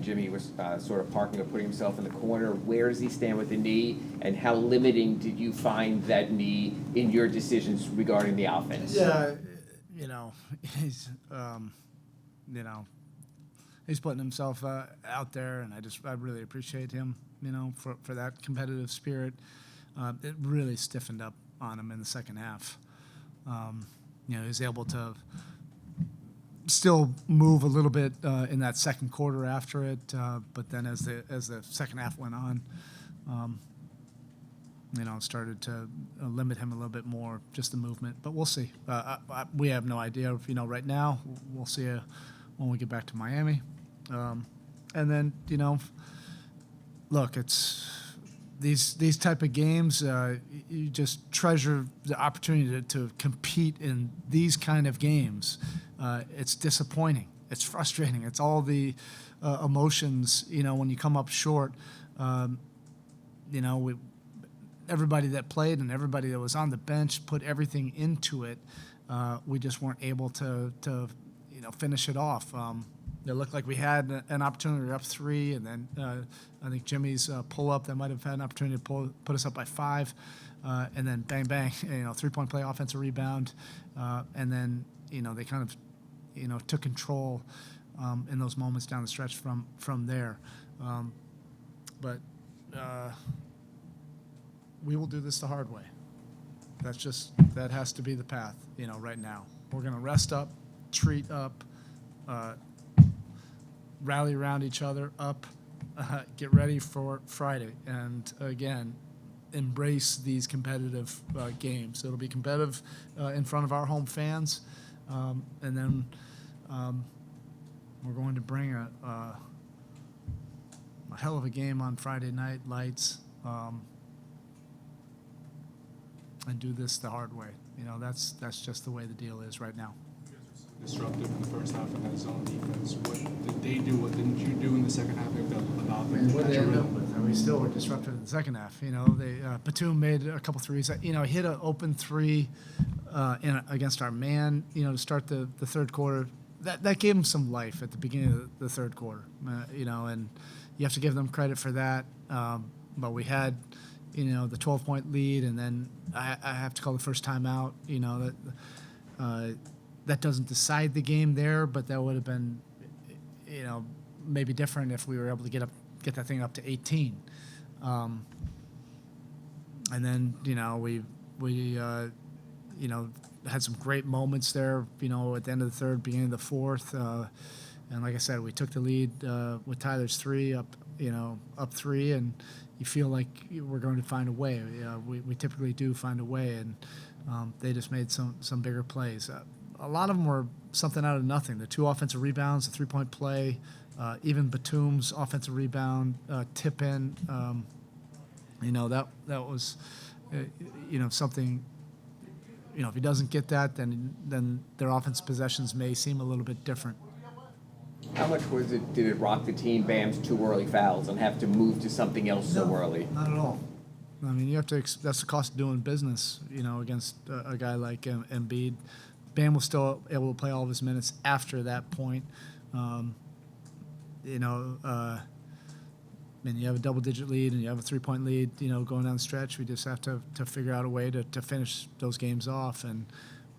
Jimmy was sort of parking or putting himself in the corner. Where does he stand with the knee, and how limiting did you find that knee in your decisions regarding the offense? Yeah, he's he's putting himself out there, and I really appreciate him, for that competitive spirit. It really stiffened up on him in the second half. He was able to still move a little bit in that second quarter after it, but then as the second half went on, started to limit him a little bit more, just the movement. But we'll see. We have no idea. Right now, we'll see when we get back to Miami. And then, look, it's these type of games. You just treasure the opportunity to compete in these kind of games. It's disappointing. It's frustrating. It's all the emotions. When you come up short. Everybody that played and everybody that was on the bench put everything into it. We just weren't able to finish it off. It looked like we had an opportunity up 3, and then I think Jimmy's pull-up that might have had an opportunity to put us up by 5, and then bang, bang, 3-point play, offensive rebound, and then they kind of took control in those moments down the stretch from there. But we will do this the hard way. That has to be the path, right now. We're going to rest up, treat up, rally around each other up, get ready for Friday, and again, embrace these competitive games. It'll be competitive in front of our home fans, and then we're going to bring a hell of a game on Friday night, lights, and do this the hard way. That's just the way the deal is right now. Disruptive in the first half of that zone defense. What did they do? What didn't you do in the second half? What they ended up with? We still were disruptive in the second half. Batum made a couple threes. Hit an open 3 against our man. To start the third quarter. That gave him some life at the beginning of the third quarter. And you have to give them credit for that. But we had, the 12-point lead, and then I have to call the first timeout. That doesn't decide the game there, but that would have been, maybe different if we were able to get that thing up to 18. And then, we had some great moments there, at the end of the third, beginning of the fourth. And like I said, we took the lead with Tyler's 3 up 3, and you feel like we're going to find a way. We typically do find a way, and they just made some bigger plays. A lot of them were something out of nothing. The 2 offensive rebounds, the 3-point play, even Batum's offensive rebound, tip in. That was, something. If he doesn't get that, then their offensive possessions may seem a little bit different. How much did it rock the team, Bam's 2 early fouls, and have to move to something else so early? Not at all. I mean, you have to. That's the cost of doing business. Against a guy like Embiid. Bam was still able to play all of his minutes after that point. And you have a double-digit lead and you have a 3-point lead, going down the stretch. We just have to figure out a way to finish those games off. And,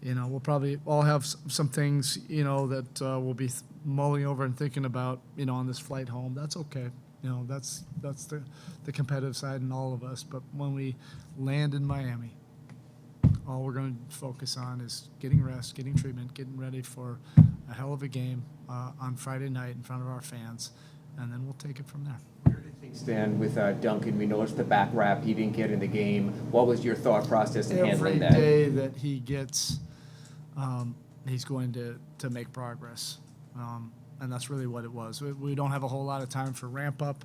we'll probably all have some things, that we'll be mulling over and thinking about, on this flight home. That's okay. That's the competitive side in all of us. But when we land in Miami, all we're going to focus on is getting rest, getting treatment, getting ready for a hell of a game on Friday night in front of our fans, and then we'll take it from there. Where did things stand with Duncan? We noticed the back wrap. He didn't get in the game. What was your thought process in handling that? Every day that he gets, he's going to make progress, and that's really what it was. We don't have a whole lot of time for ramp up,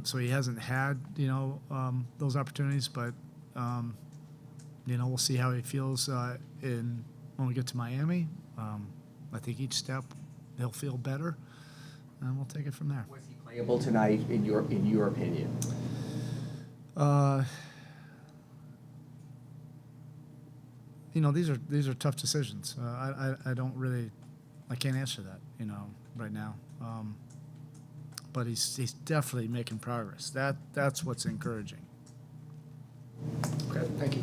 so he hasn't had those opportunities, but. We'll see how he feels when we get to Miami. I think each step he'll feel better, and we'll take it from there. Was he playable tonight, in your opinion? These are tough decisions. I can't answer that, right now. but he's definitely making progress. That's what's encouraging. Okay, thank you.